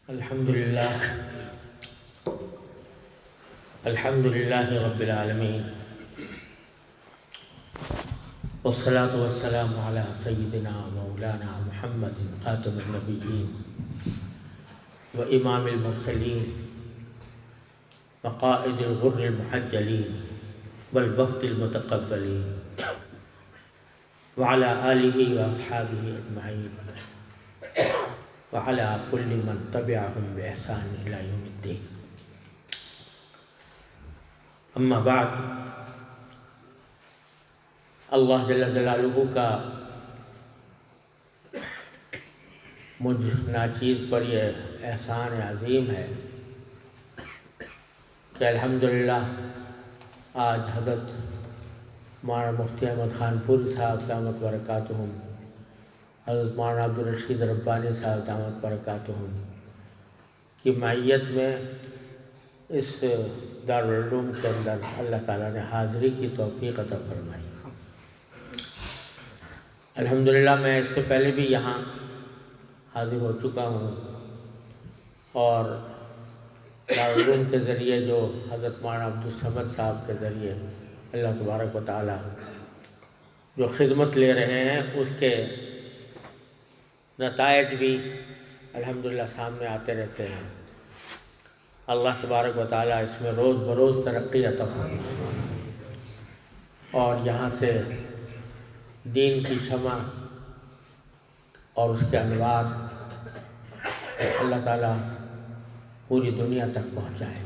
الحمد للہ رب العالمین، والصلاة والسلام علی سیدنا مولانا محمد خاتم النبیین و امام المرسلین وقائد الغر المحجلین والوفد المتقبلین وعلی آلہ واصحابہ اجمعین وعلی کل من تبعهم بإحسان الی یوم الدین۔ اما بعد، اللہ جل جلالہ کا مجھ ناچیز پر یہ احسان عظیم ہے کہ الحمدللہ آج حضرت مولانا مفتی احمد خان پوری صاحب دامت برکاتہم، حضرت مولانا عبدالرشید ربانی صاحب دامت برکاتہم کی معیت میں اس دارالعلوم کے اندر اللہ تعالیٰ نے حاضری کی توفیق عطا فرمائی۔ الحمدللہ میں اس سے پہلے بھی یہاں حاضر ہو چکا ہوں، اور دارالعلوم کے ذریعے جو حضرت مولانا عبدالصمد صاحب کے ذریعے اللہ تبارک و تعالیٰ جو خدمت لے رہے ہیں اس کے نتائج بھی الحمدللہ سامنے آتے رہتے ہیں۔ اللہ تبارک و تعالیٰ اس میں روز بروز ترقی عطا فرمائے، اور یہاں سے دین کی شمع اور اس کے انوار اللہ تعالیٰ پوری دنیا تک پہنچائے۔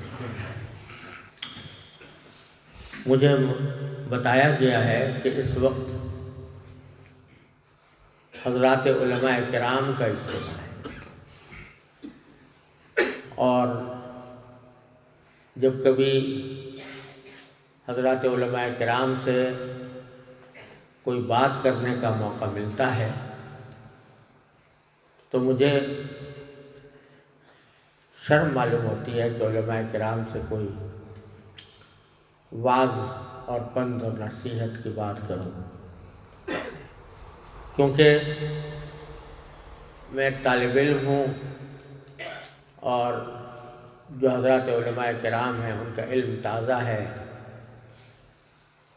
مجھے بتایا گیا ہے کہ اس وقت حضرات علماء کرام کا اجتماع ہے، اور جب کبھی حضرات علماء کرام سے کوئی بات کرنے کا موقع ملتا ہے تو مجھے شرم معلوم ہوتی ہے کہ علماء کرام سے کوئی وعظ اور پند اور نصیحت کی بات کروں، کیونکہ میں ایک طالب علم ہوں، اور جو حضرات علماء کرام ہیں ان کا علم تازہ ہے،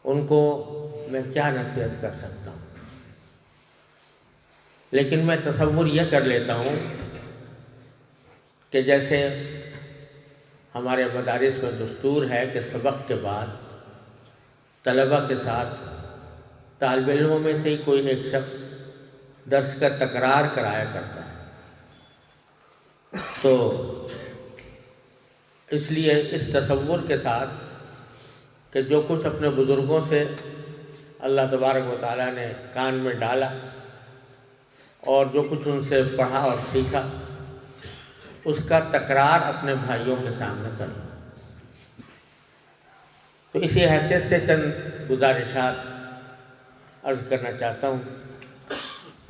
ان کو میں کیا نصیحت کر سکتا ہوں۔ لیکن میں تصور یہ کر لیتا ہوں کہ جیسے ہمارے مدارس میں دستور ہے کہ سبق کے بعد طلبہ کے ساتھ طالب علموں میں سے ہی کوئی ایک شخص درس کا تکرار کرایا کرتا ہے، تو اس لیے اس تصور کے ساتھ کہ جو کچھ اپنے بزرگوں سے اللہ تبارک و تعالیٰ نے کان میں ڈالا اور جو کچھ ان سے پڑھا اور سیکھا، اس کا تکرار اپنے بھائیوں کے سامنے کروں۔ تو اسی حیثیت سے چند گزارشات عرض کرنا چاہتا ہوں۔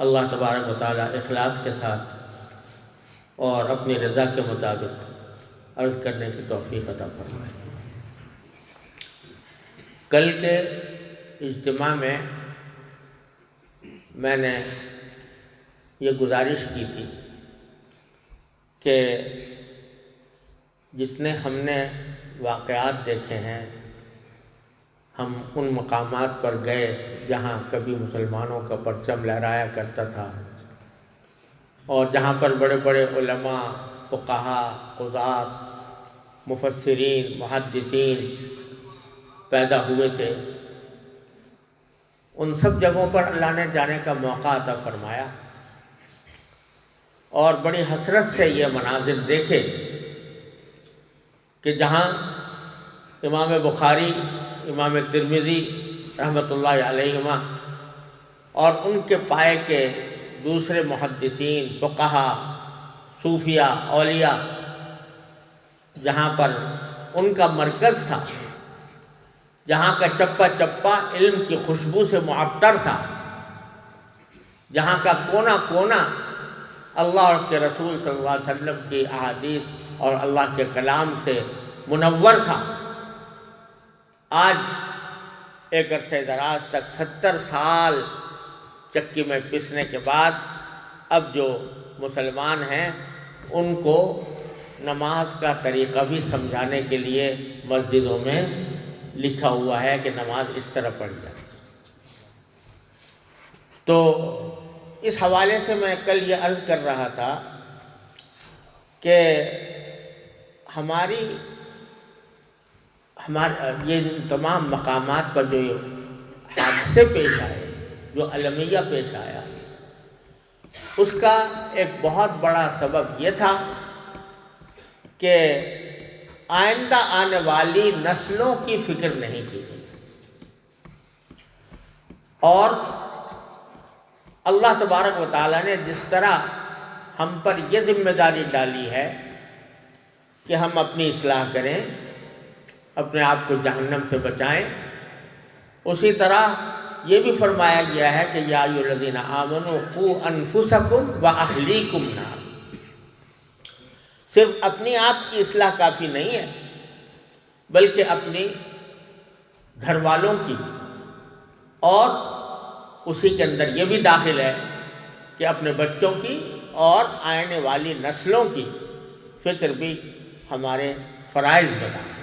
اللہ تبارک و تعالیٰ اخلاص کے ساتھ اور اپنی رضا کے مطابق عرض کرنے کی توفیق عطا فرمائے۔ کل کے اجتماع میں میں نے یہ گزارش کی تھی کہ جتنے ہم نے واقعات دیکھے ہیں، ہم ان مقامات پر گئے جہاں کبھی مسلمانوں کا پرچم لہرایا کرتا تھا، اور جہاں پر بڑے بڑے علماء، فقہاء، قضات، مفسرین، محدثین پیدا ہوئے تھے، ان سب جگہوں پر اللہ نے جانے کا موقع عطا فرمایا، اور بڑی حسرت سے یہ مناظر دیکھے کہ جہاں امام بخاری، امام ترمذی رحمۃ اللہ علیہما اور ان کے پائے کے دوسرے محدثین، فقہاء، صوفیاء، اولیاء، جہاں پر ان کا مرکز تھا، جہاں کا چپا چپا علم کی خوشبو سے معطر تھا، جہاں کا کونا کونا اللہ اور اس کے رسول صلی اللہ علیہ وسلم کی احادیث اور اللہ کے کلام سے منور تھا، آج ایک عرصہ دراز تک 70 سال چکی میں پسنے کے بعد اب جو مسلمان ہیں ان کو نماز کا طریقہ بھی سمجھانے کے لیے مسجدوں میں لکھا ہوا ہے کہ نماز اس طرح پڑھی جائے۔ تو اس حوالے سے میں کل یہ عرض کر رہا تھا کہ ہمارے یہ تمام مقامات پر جو حادثے پیش آئے، جو المیہ پیش آیا، اس کا ایک بہت بڑا سبب یہ تھا کہ آئندہ آنے والی نسلوں کی فکر نہیں کی گئی، اور اللہ تبارک و تعالیٰ نے جس طرح ہم پر یہ ذمہ داری ڈالی ہے کہ ہم اپنی اصلاح کریں، اپنے آپ کو جہنم سے بچائیں، اسی طرح یہ بھی فرمایا گیا ہے کہ یا ایھا الذین آمنوا قوا انفسکم واہلیکم نارا۔ صرف اپنی آپ کی اصلاح کافی نہیں ہے، بلکہ اپنی گھر والوں کی، اور اسی کے اندر یہ بھی داخل ہے کہ اپنے بچوں کی اور آنے والی نسلوں کی فکر بھی ہمارے فرائض میں داخل ہے۔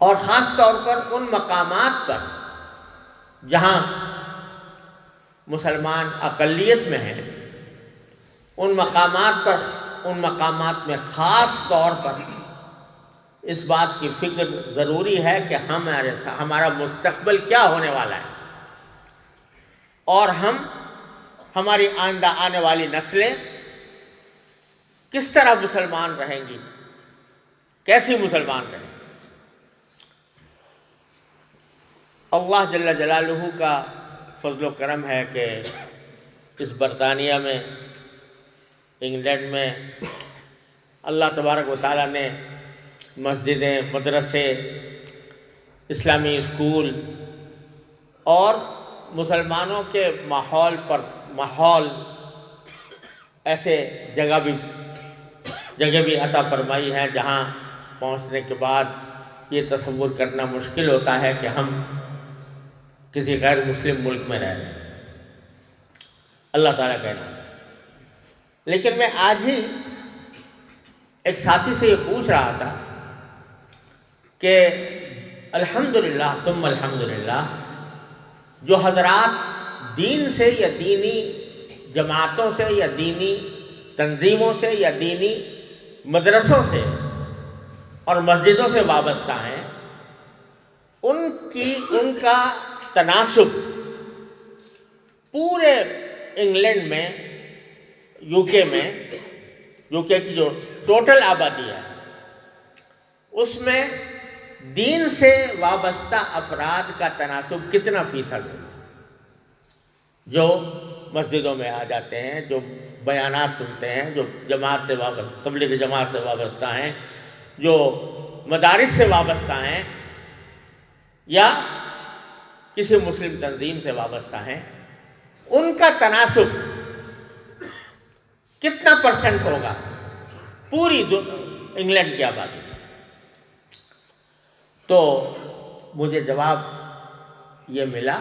اور خاص طور پر ان مقامات پر جہاں مسلمان اقلیت میں ہیں، ان مقامات میں خاص طور پر اس بات کی فکر ضروری ہے کہ ہمارا مستقبل کیا ہونے والا ہے، اور ہماری آئندہ آنے والی نسلیں کس طرح مسلمان رہیں گی، کیسی مسلمان رہیں گی۔ اللہ جل جلالہ کا فضل و کرم ہے کہ اس برطانیہ میں، انگلینڈ میں اللہ تبارک و تعالیٰ نے مسجدیں، مدرسے، اسلامی اسکول اور مسلمانوں کے ماحول ایسے جگہ بھی عطا فرمائی ہے جہاں پہنچنے کے بعد یہ تصور کرنا مشکل ہوتا ہے کہ ہم کسی غیر مسلم ملک میں رہ رہے ہیں، اللہ تعالیٰ کا انعام۔ لیکن میں آج ہی ایک ساتھی سے یہ پوچھ رہا تھا کہ الحمدللہ ثم الحمدللہ جو حضرات دین سے یا دینی جماعتوں سے یا دینی تنظیموں سے یا دینی مدرسوں سے اور مسجدوں سے وابستہ ہیں، ان کا تناسب پورے انگلینڈ میں، یو کے کی جو ٹوٹل آبادی ہے، اس میں دین سے وابستہ افراد کا تناسب کتنا فیصد ہے؟ جو مسجدوں میں آ جاتے ہیں، جو بیانات سنتے ہیں، جو جماعت سے وابستہ، تبلیغ جماعت سے وابستہ ہیں، جو مدارس سے وابستہ ہیں یا کسی مسلم تنظیم سے وابستہ ہیں، ان کا تناسب کتنا پرسنٹ ہوگا پوری انگلینڈ کی آبادی؟ تو مجھے جواب یہ ملا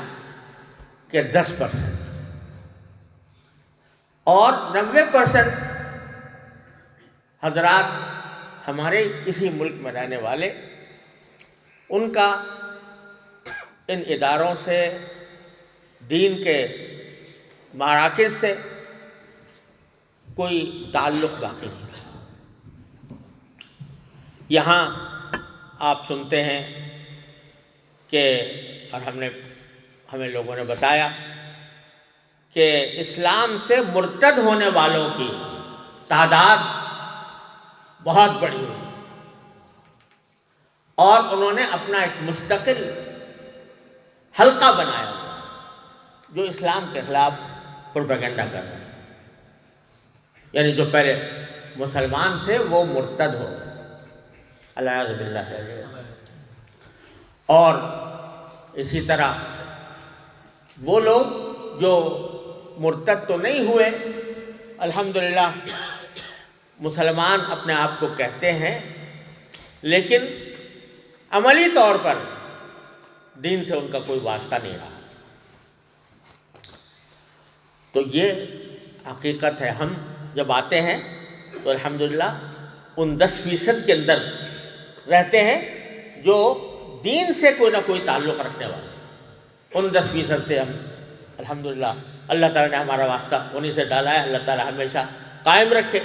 کہ 10%، اور 90% حضرات ہمارے اسی ملک میں رہنے والے، ان کا ان اداروں سے، دین کے مراکز سے کوئی تعلق باقی نہیں رہا۔ یہاں آپ سنتے ہیں کہ، اور ہمیں لوگوں نے بتایا کہ اسلام سے مرتد ہونے والوں کی تعداد بہت بڑی ہوئی، اور انہوں نے اپنا ایک مستقل حلقہ بنایا جو اسلام کے خلاف پروپیگنڈا کر رہے ہیں، یعنی جو پہلے مسلمان تھے وہ مرتد ہو گئے، العیاذ باللہ۔ اور اسی طرح وہ لوگ جو مرتد تو نہیں ہوئے، الحمدللہ مسلمان اپنے آپ کو کہتے ہیں، لیکن عملی طور پر دین سے ان کا کوئی واسطہ نہیں رہا۔ تو یہ حقیقت ہے۔ ہم جب آتے ہیں تو الحمدللہ ان 10% کے اندر رہتے ہیں جو دین سے کوئی نہ کوئی تعلق رکھنے والے ہیں۔ ان 10% سے ہم الحمدللہ اللہ تعالیٰ نے ہمارا واسطہ انہی سے ڈالا ہے۔ اللہ تعالیٰ ہمیشہ قائم رکھے،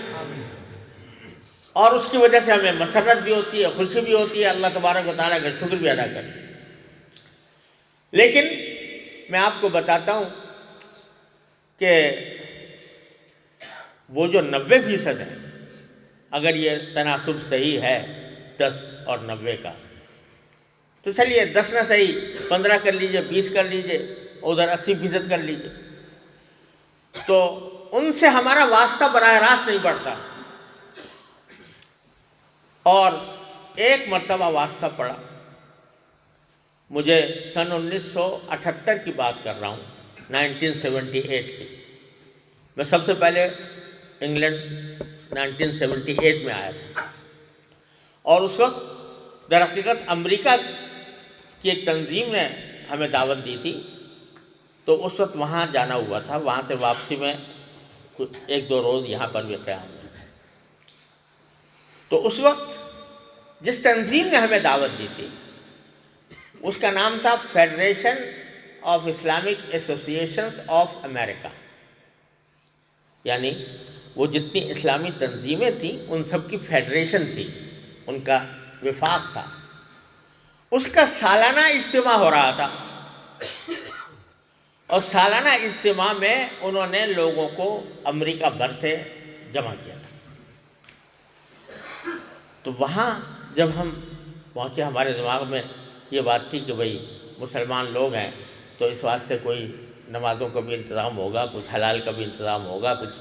اور اس کی وجہ سے ہمیں مسرت بھی ہوتی ہے، خوشی بھی ہوتی ہے، اللہ تبارک و تعالیٰ کا شکر بھی ادا کرتے ہیں۔ لیکن میں آپ کو بتاتا ہوں کہ وہ جو 90% ہے، اگر یہ تناسب صحیح ہے 10 اور 90 کا، تو چلیے 10 نہ صحیح 15 کر لیجئے، 20 کر لیجئے، ادھر 80% کر لیجئے، تو ان سے ہمارا واسطہ براہ راست نہیں پڑتا۔ اور ایک مرتبہ واسطہ پڑا، مجھے سن 1978 کی بات کر رہا ہوں، 1978 کی۔ میں سب سے پہلے انگلینڈ 1978 میں آیا تھا، اور اس وقت در حقیقت امریکہ کی ایک تنظیم نے ہمیں دعوت دی تھی، تو اس وقت وہاں جانا ہوا تھا۔ وہاں سے واپسی میں کچھ 1-2 روز یہاں پر بھی قیام ہوا۔ تو اس وقت جس تنظیم نے ہمیں دعوت دی تھی اس کا نام تھا federation of Islamic associations of America, یعنی وہ جتنی اسلامی تنظیمیں تھیں ان سب کی فیڈریشن تھی، ان کا وفاق تھا۔ اس کا سالانہ اجتماع ہو رہا تھا، اور سالانہ اجتماع میں انہوں نے لوگوں کو امریکہ بھر سے جمع کیا تھا۔ تو وہاں جب ہم پہنچے، ہمارے دماغ میں یہ بات تھی کہ بھئی مسلمان لوگ ہیں تو اس واسطے کوئی نمازوں کا بھی انتظام ہوگا، کچھ حلال کا بھی انتظام ہوگا، کچھ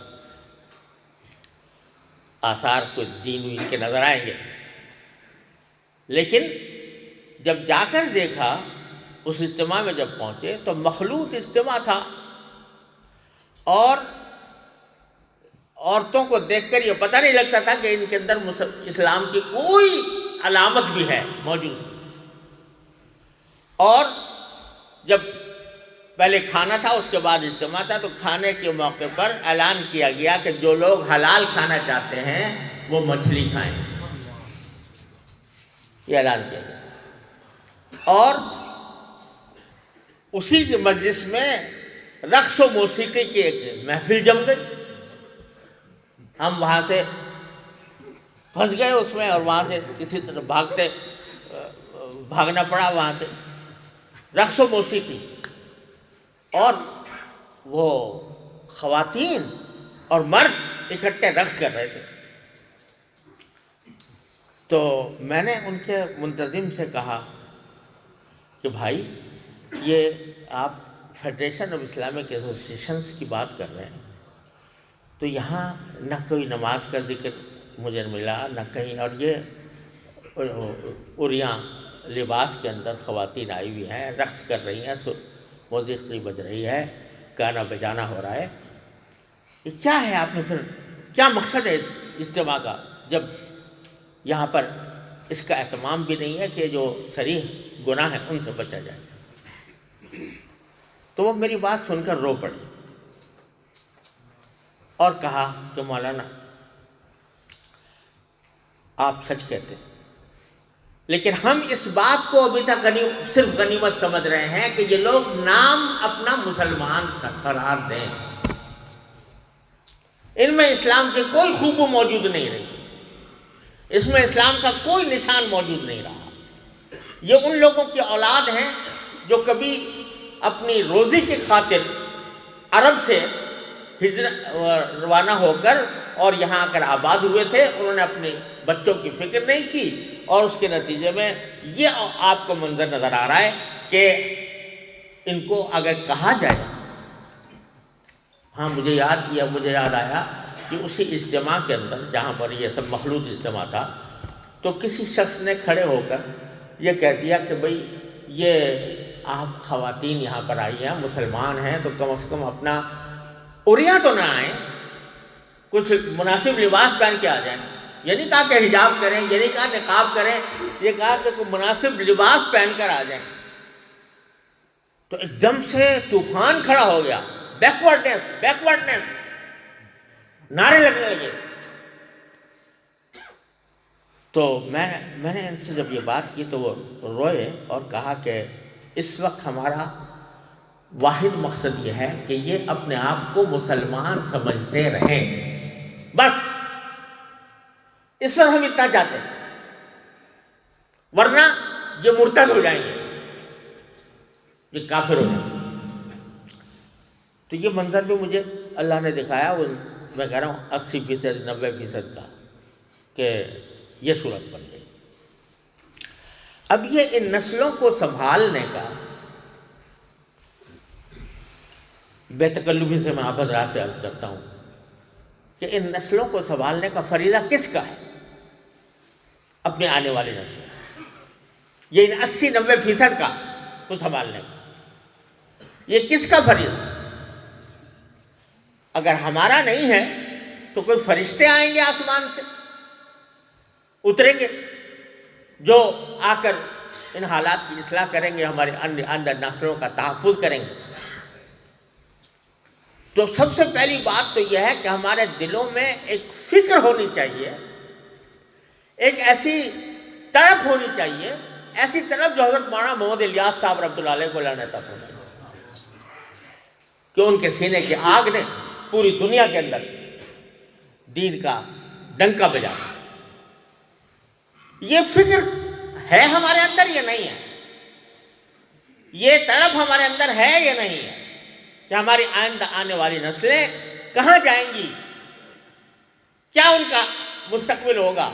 آثار کچھ دین کے نظر آئیں گے۔ لیکن جب جا کر دیکھا، اس اجتماع میں جب پہنچے تو مخلوط اجتماع تھا، اور عورتوں کو دیکھ کر یہ پتہ نہیں لگتا تھا کہ ان کے اندر اسلام کی کوئی علامت بھی ہے موجود۔ اور جب پہلے کھانا تھا، اس کے بعد اجتماع تھا، تو کھانے کے موقع پر اعلان کیا گیا کہ جو لوگ حلال کھانا چاہتے ہیں وہ مچھلی کھائیں، یہ اعلان کیا گیا۔ اور اسی کے مجلس میں رقص و موسیقی کی ایک محفل جم گئی۔ ہم وہاں سے پھنس گئے اس میں، اور وہاں سے کسی طرح بھاگنا پڑا وہاں سے۔ رقص و موسیقی، اور وہ خواتین اور مرد اکٹھے رقص کر رہے تھے۔ تو میں نے ان کے منتظم سے کہا کہ بھائی، یہ آپ فیڈریشن آف اسلامک ایسوسیشنز کی بات کر رہے ہیں، تو یہاں نہ کوئی نماز کا ذکر مجھے ملا، نہ کہیں، اور یہ عریاں لباس کے اندر خواتین آئی ہوئی ہیں، رقص کر رہی ہیں، موسیقی بج رہی ہے، گانا بجانا ہو رہا ہے، یہ کیا ہے؟ آپ نے پھر کیا مقصد ہے اس اجتماع کا، جب یہاں پر اس کا اہتمام بھی نہیں ہے کہ جو صریح گناہ ہیں ان سے بچا جائے؟ تو وہ میری بات سن کر رو پڑے اور کہا کہ مولانا آپ سچ کہتے ہیں، لیکن ہم اس بات کو ابھی تک صرف غنیمت سمجھ رہے ہیں کہ یہ لوگ نام اپنا مسلمان قرار دیں، ان میں اسلام کی کوئی خوبو موجود نہیں رہی، اس میں اسلام کا کوئی نشان موجود نہیں رہا۔ یہ ان لوگوں کی اولاد ہیں جو کبھی اپنی روزی کی خاطر عرب سے روانہ ہو کر اور یہاں آ کر آباد ہوئے تھے، انہوں نے اپنے بچوں کی فکر نہیں کی، اور اس کے نتیجے میں یہ آپ کو منظر نظر آ رہا ہے کہ ان کو اگر کہا جائے، ہاں مجھے یاد آیا کہ اسی اجتماع کے اندر جہاں پر یہ سب مخلوط اجتماع تھا، تو کسی شخص نے کھڑے ہو کر یہ کہہ دیا کہ بھئی یہ آپ خواتین یہاں پر آئی ہیں، مسلمان ہیں، تو کم از کم اپنا عریاں تو نہ آئیں، کچھ مناسب لباس پہن کے آ جائیں۔ یہ نہیں کہا کہ حجاب کریں، یہ نہیں کہا نقاب کریں، یہ کہا کہ کوئی مناسب لباس پہن کر آ جائیں۔ تو ایک دم سے طوفان کھڑا ہو گیا، بیکورڈنس، نعرے لگنے لگے. تو میں نے ان سے جب یہ بات کی تو وہ روئے اور کہا کہ اس وقت ہمارا واحد مقصد یہ ہے کہ یہ اپنے آپ کو مسلمان سمجھتے رہیں، بس اس وقت ہم اتنا چاہتے ہیں، ورنہ یہ مرتد ہو جائیں گے، یہ کافر ہو جائیں گے. تو یہ منظر بھی مجھے اللہ نے دکھایا، وہ میں کہہ رہا ہوں 80% 90% کا، کہ یہ صورت بن گئی. اب یہ ان نسلوں کو سنبھالنے کا، بے تکلفی سے میں آپ حضرات سے عرض کرتا ہوں کہ ان نسلوں کو سنبھالنے کا فریضہ کس کا ہے؟ اپنے آنے والی نسل، یہ ان 80-90% کا کو سنبھالنے کا یہ کس کا فریضہ؟ اگر ہمارا نہیں ہے تو کوئی فرشتے آئیں گے آسمان سے، اتریں گے، جو آ کر ان حالات کی اصلاح کریں گے، ہمارے اندر نسلوں کا تحفظ کریں گے. تو سب سے پہلی بات تو یہ ہے کہ ہمارے دلوں میں ایک فکر ہونی چاہیے، ایک ایسی تڑپ ہونی چاہیے، ایسی طرف جو حضرت مولانا محمد الیاس صاحب رحمۃ اللہ علیہ کو لانے تک پہنچی، کہ ان کے سینے کی آگ نے پوری دنیا کے اندر دین کا ڈنکا بجایا. یہ فکر ہے ہمارے اندر یا نہیں ہے؟ یہ تڑپ ہمارے اندر ہے یا نہیں ہے کہ ہماری آئندہ آنے والی نسلیں کہاں جائیں گی، کیا ان کا مستقبل ہوگا؟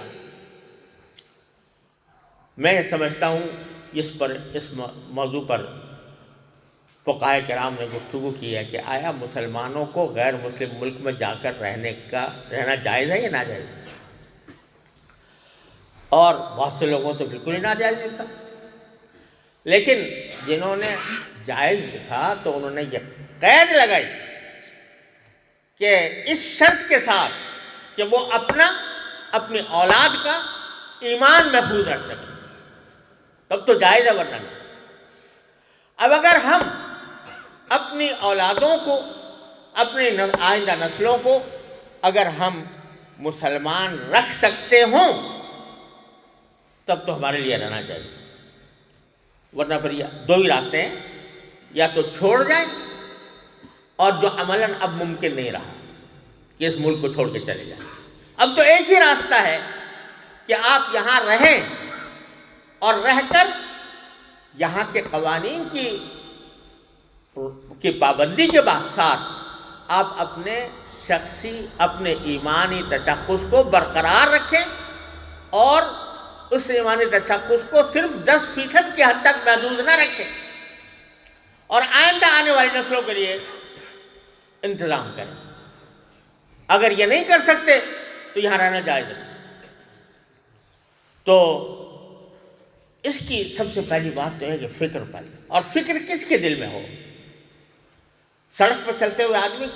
میں سمجھتا ہوں اس موضوع پر فقہائے کرام نے گفتگو کی ہے کہ آیا مسلمانوں کو غیر مسلم ملک میں جا کر رہنا جائز ہے یا ناجائز ہے؟ اور بہت سے لوگوں تو بالکل ہی ناجائز لکھا، لیکن جنہوں نے جائز لکھا تو انہوں نے یہ قید لگائی کہ اس شرط کے ساتھ کہ وہ اپنی اولاد کا ایمان محفوظ رکھ سکیں، تب تو جائز ہے، ورنہ نہیں. اب اگر ہم اپنی اولادوں کو، اپنی آئندہ نسلوں کو اگر ہم مسلمان رکھ سکتے ہوں تب تو ہمارے لیے رہنا چاہیے، ورنہ پھر یہ دو ہی راستے ہیں، یا تو چھوڑ جائیں، اور جو عملاً اب ممکن نہیں رہا کہ اس ملک کو چھوڑ کے چلے جائیں. اب تو ایک ہی راستہ ہے کہ آپ یہاں رہیں اور رہ کر یہاں کے قوانین کی پابندی کے ساتھ آپ اپنے شخصی، اپنے ایمانی تشخص کو برقرار رکھیں، اور اس ایمانی تشخص کو صرف 10% کی حد تک محدود نہ رکھیں، اور آئندہ آنے والی نسلوں کے لیے انتظام کریں. اگر یہ نہیں کر سکتے تو یہاں رہنا جائز ہے. تو اس کی سب سے پہلی بات تو ہے کہ فکر پہلے، اور فکر کس کے دل میں ہو؟ سڑک پر چلتے ہوئے آدمی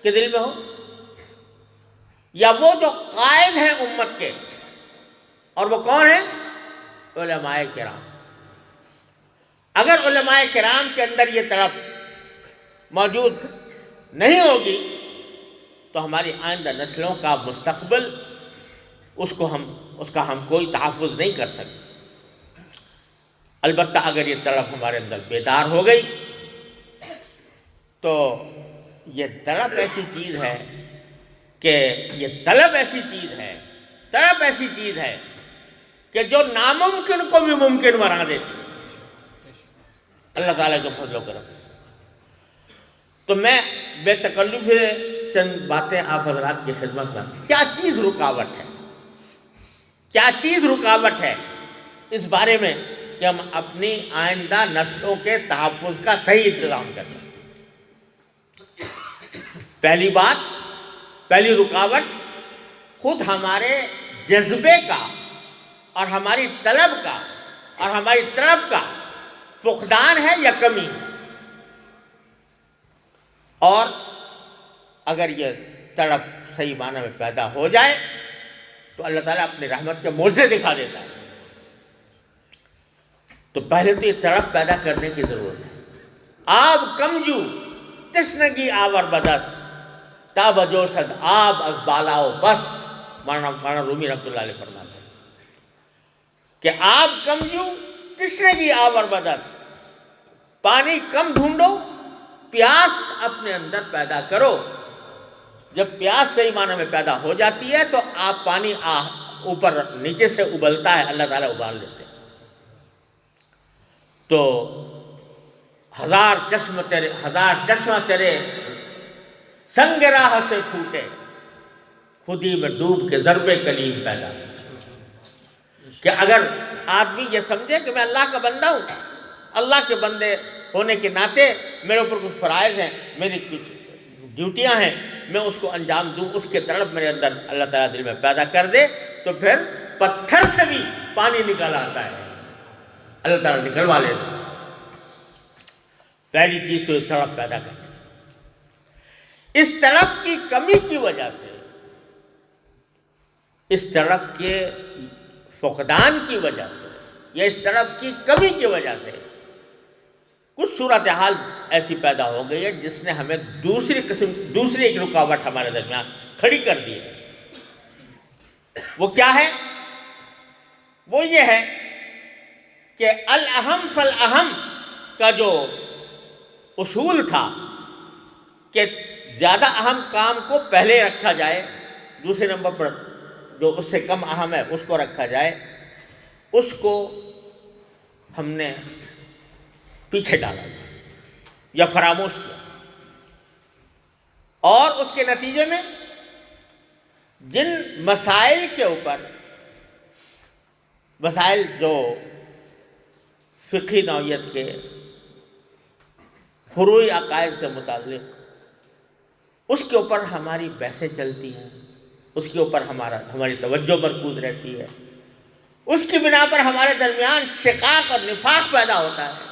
کے دل میں ہو، یا وہ جو قائد ہیں امت کے، اور وہ کون ہیں؟ علماء کرام. اگر علماء کرام کے اندر یہ طرف موجود نہیں ہوگی تو ہماری آئندہ نسلوں کا مستقبل، اس کا ہم کوئی تحفظ نہیں کر سکتے. البتہ اگر یہ تڑپ ہمارے اندر بیدار ہو گئی تو یہ تڑپ ایسی چیز ہے کہ یہ طلب ایسی چیز ہے، تڑپ ایسی چیز ہے کہ جو ناممکن کو بھی ممکن بنا دیتی ہے، اللہ تعالیٰ کے فضل و کرم. تو میں بے تکلف سے چند باتیں آپ حضرات کی خدمت میں، کیا چیز رکاوٹ ہے، کیا چیز رکاوٹ ہے اس بارے میں کہ ہم اپنی آئندہ نسلوں کے تحفظ کا صحیح انتظام کریں. پہلی بات، پہلی رکاوٹ خود ہمارے جذبے کا اور ہماری طلب کا اور ہماری طرف کا فقدان ہے یا کمی ہے. اور اگر یہ تڑپ صحیح معنی میں پیدا ہو جائے تو اللہ تعالیٰ اپنی رحمت کے معجزے دکھا دیتا ہے. تو پہلے تو یہ تڑپ پیدا کرنے کی ضرورت ہے. آب کمجو تشنگی آور بدس، تاب جوشد آب از بالاؤ بس، مولانا رومی رحمۃ اللہ علیہ فرماتے ہیں کہ آب کم جو تشنگی آور بدس، پانی کم ڈھونڈو، پیاس اپنے اندر پیدا کرو۔ جب پیاس صحیح معنی میں پیدا ہو جاتی ہے تو آپ پانی اوپر نیچے سے ابلتا ہے، اللہ تعالیٰ ابال لیتے ہیں۔ تو ہزار چشمہ تیرے سنگ راہ سے پھوٹے، خودی میں ڈوب کے ضرب کلیم پیدا کی۔ کہ اگر آدمی یہ سمجھے کہ میں اللہ کا بندہ ہوں، اللہ کے بندے ہونے کے ناطے میرے اوپر کچھ فرائض ہیں، میری کچھ ڈیوٹیاں ہیں، میں اس کو انجام دوں، اس کے طرف میرے اندر اللہ تعالیٰ دل میں پیدا کر دے، تو پھر پتھر سے بھی پانی نکل آتا ہے، اللہ تعالیٰ نکلوا لیتا ہے۔ پہلی چیز تو تڑپ پیدا کرنا۔ اس تڑپ کی کمی کی وجہ سے، اس تڑپ کے فقدان کی وجہ سے، یا اس تڑپ کی کمی کی وجہ سے کچھ صورتحال ایسی پیدا ہو گئی ہے جس نے ہمیں دوسری ایک رکاوٹ ہمارے درمیان کھڑی کر دی ہے۔ وہ کیا ہے؟ وہ یہ ہے کہ الاہم فالاہم کا جو اصول تھا کہ زیادہ اہم کام کو پہلے رکھا جائے، دوسرے نمبر پر جو اس سے کم اہم ہے اس کو رکھا جائے، اس کو ہم نے پیچھے ڈالا یا فراموش کیا، اور اس کے نتیجے میں جن مسائل کے اوپر، مسائل جو فقہی نوعیت کے فروعی عقائد سے متعلق، اس کے اوپر ہماری بحثیں چلتی ہیں، اس کے اوپر ہماری توجہ مرکوز رہتی ہے، اس کی بنا پر ہمارے درمیان شقاق اور نفاق پیدا ہوتا ہے،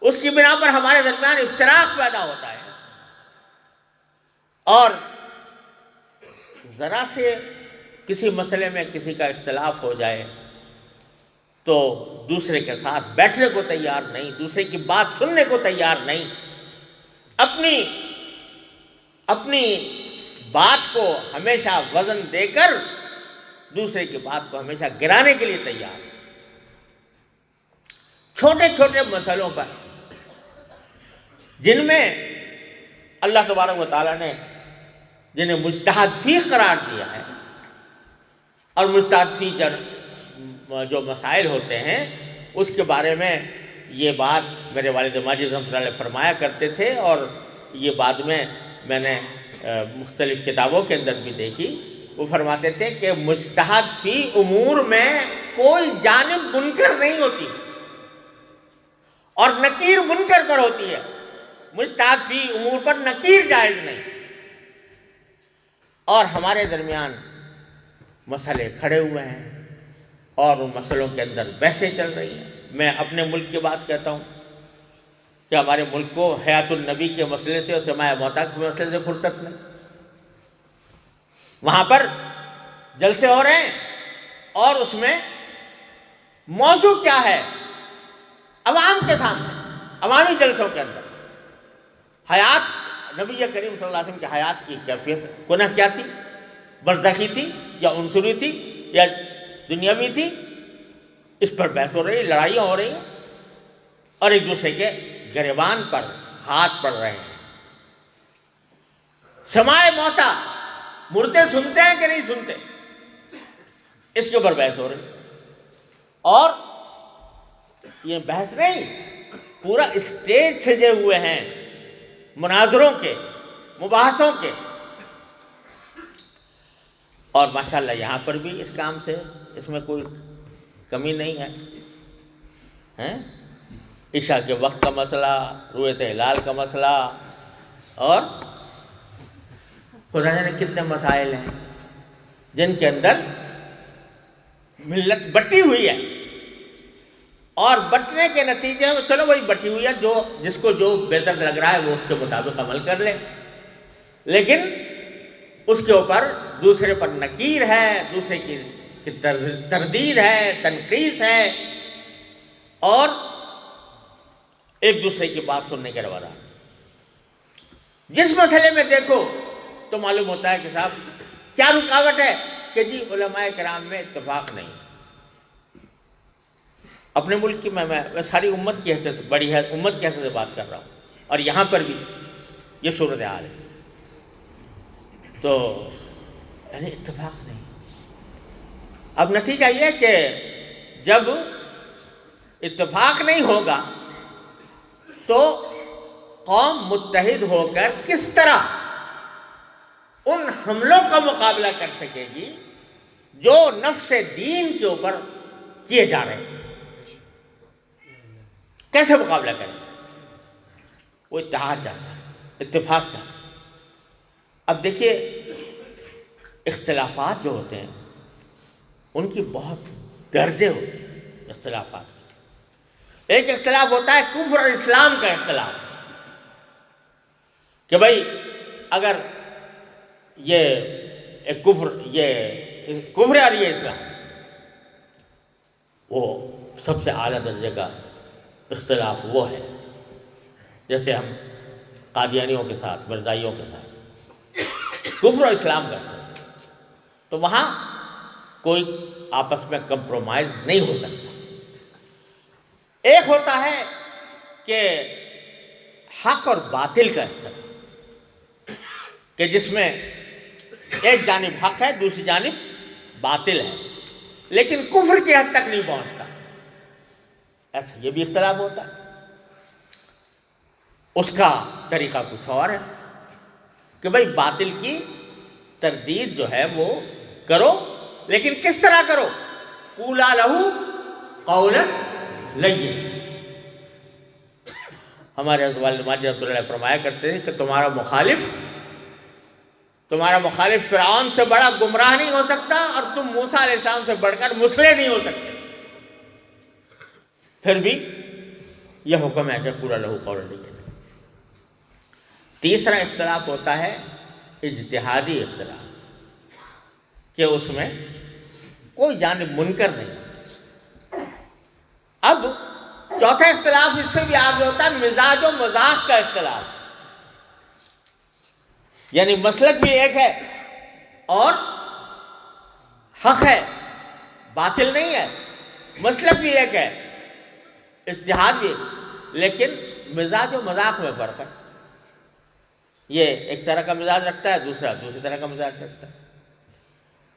اس کی بنا پر ہمارے درمیان افتراق پیدا ہوتا ہے، اور ذرا سے کسی مسئلے میں کسی کا اختلاف ہو جائے تو دوسرے کے ساتھ بیٹھنے کو تیار نہیں، دوسرے کی بات سننے کو تیار نہیں، اپنی بات کو ہمیشہ وزن دے کر دوسرے کی بات کو ہمیشہ گرانے کے لیے تیار۔ چھوٹے چھوٹے مسئلوں پر جن میں اللہ تبارک و تعالیٰ نے جنہیں مجتہد فی قرار دیا ہے، اور مجتہد فی جو مسائل ہوتے ہیں اس کے بارے میں یہ بات میرے والد ماجد رحمۃ اللہ علیہ فرمایا کرتے تھے، اور یہ بعد میں نے مختلف کتابوں کے اندر بھی دیکھی۔ وہ فرماتے تھے کہ مجتہد فی امور میں کوئی جانب منکر نہیں ہوتی، اور نکیر منکر پر ہوتی ہے، مجتہد فی امور پر نکیر جائز نہیں۔ اور ہمارے درمیان مسئلے کھڑے ہوئے ہیں اور ان مسئلوں کے اندر بحثیں چل رہی ہیں۔ میں اپنے ملک کی بات کہتا ہوں کہ ہمارے ملک کو حیات النبی کے مسئلے سے اور سماع موتا کے مسئلے سے فرصت نہیں۔ وہاں پر جلسے ہو رہے ہیں اور اس میں موضوع کیا ہے؟ عوام کے سامنے، عوامی جلسوں کے اندر حیات نبی کریم صلی اللہ علیہ وسلم کی حیات کی کیفیت گناہ کیا تھی؟ برزخی تھی یا عنصری تھی یا دنیاوی تھی؟ اس پر بحث ہو رہی ہے، لڑائیاں ہو رہی ہیں، اور ایک دوسرے کے گریبان پر ہاتھ پڑ رہے ہیں۔ سماع موتا، مردے سنتے ہیں کہ نہیں سنتے، اس کے اوپر بحث ہو رہی ہے۔ اور یہ بحث نہیں، پورا اسٹیج سجے ہوئے ہیں مناظروں کے، مباحثوں کے، اور ماشاءاللہ یہاں پر بھی اس کام سے اس میں کوئی کمی نہیں ہے۔ عشاء کے وقت کا مسئلہ، رؤیت ہلال کا مسئلہ، اور خدا جانے کتنے مسائل ہیں جن کے اندر ملت بٹی ہوئی ہے، اور بٹنے کے نتیجے میں چلو وہی بٹی ہوئی ہے، جس کو جو بہتر لگ رہا ہے وہ اس کے مطابق عمل کر لے، لیکن اس کے اوپر دوسرے پر نکیر ہے، دوسرے کی تردید ہے، تنقیص ہے، اور ایک دوسرے کی بات سننے کے روادار۔ جس مسئلے میں دیکھو تو معلوم ہوتا ہے کہ صاحب کیا رکاوٹ ہے کہ جی علماء کرام میں اتفاق نہیں. اپنے ملک کی میں ساری امت کی حیثیت بڑی ہے امت کی حیثیت سے بات کر رہا ہوں, اور یہاں پر بھی یہ صورتحال ہے. تو یعنی اتفاق نہیں. اب نتیجہ یہ کہ جب اتفاق نہیں ہوگا تو قوم متحد ہو کر کس طرح ان حملوں کا مقابلہ کر سکے گی جو نفس دین کے اوپر کیے جا رہے ہیں؟ کیسے مقابلہ کریں؟ وہ اتحاد چاہتا ہے, اتفاق چاہتا ہے. اب دیکھیے اختلافات جو ہوتے ہیں ان کی بہت درجے ہوتے ہیں اختلافات. ایک اختلاف ہوتا ہے کفر اور اسلام کا اختلاف, کہ بھائی اگر یہ ایک کفر ہے اور یہ اسلام, وہ سب سے اعلیٰ درجے کا اختلاف وہ ہے. جیسے ہم قادیانیوں کے ساتھ, مرزائیوں کے ساتھ کفر اور اسلام کا اختلاف, تو وہاں کوئی آپس میں کمپرومائز نہیں ہو سکتا. ایک ہوتا ہے کہ حق اور باطل کا اختلاف, کہ جس میں ایک جانب حق ہے دوسری جانب باطل ہے, لیکن کفر کی حد تک نہیں پہنچتا. ایسا یہ بھی اختلاف ہوتا ہے. اس کا طریقہ کچھ اور ہے کہ بھائی باطل کی تردید جو ہے وہ کرو, لیکن کس طرح کرو؟ قولا لہو قولا لین. ہمارے حضرت والد ماجد رحمۃ اللہ فرمایا کرتے ہیں کہ تمہارا مخالف فرعون سے بڑا گمراہ نہیں ہو سکتا, اور تم موسیٰ علیہ السلام سے بڑھ کر مسلح نہیں ہو سکتے. پھر بھی یہ حکم ہے کہ قولا لہو قولا لین. تیسرا اختلاف ہوتا ہے اجتہادی اختلاف, کہ اس میں کوئی جانب منکر نہیں. اب چوتھا اختلاف اس سے بھی آگے ہوتا ہے مزاج و مذاق کا اختلاف, یعنی مسلک بھی ایک ہے اور حق ہے, باطل نہیں ہے. مسلک بھی ایک ہے, اجتہاد بھی, لیکن مزاج و مذاق میں فرق ہے. یہ ایک طرح کا مزاج رکھتا ہے, دوسرا دوسری طرح کا مزاج رکھتا ہے.